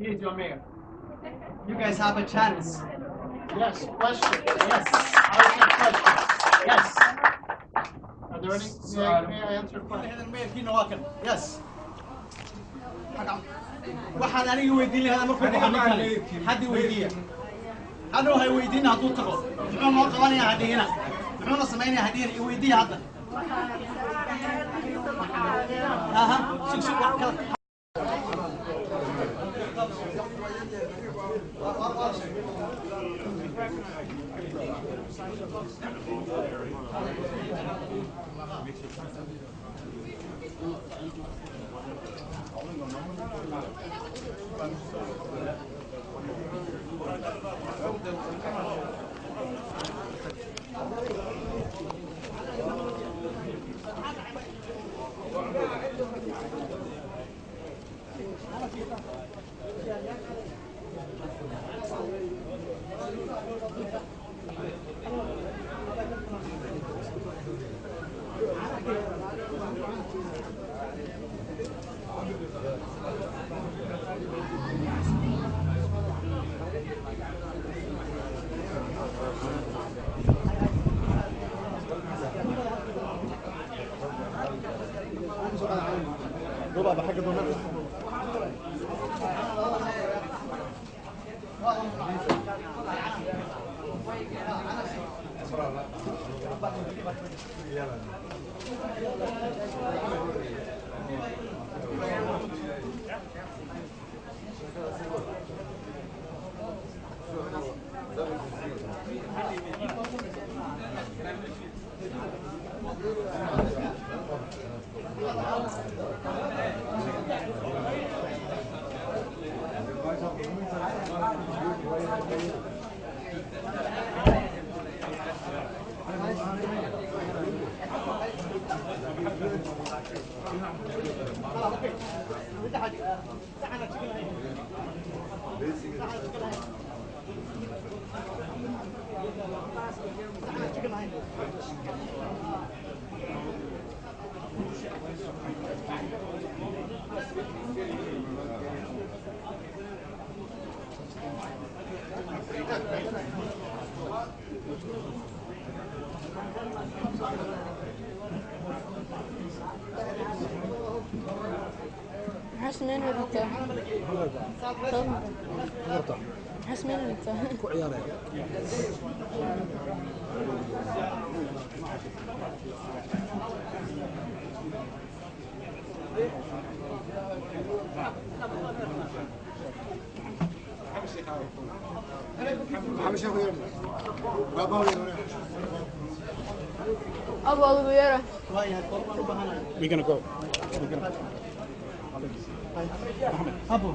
Here's your mayor. You guys have a chance. Yes, question. Yes. I'll take questions. Yes. Are there any? May I answer questions? Yes. waxaan aniga weydiin lahaa markuu dhigay hadii weydiiya hadoo hay weydiin haduu tago muxuu noo qabanaya hadiyana muxuu sameeynaya hadiyana i weydiiya hadda aha sug kala حسمين ولا حسمين ولا أبو غيره. We're gonna go. أبو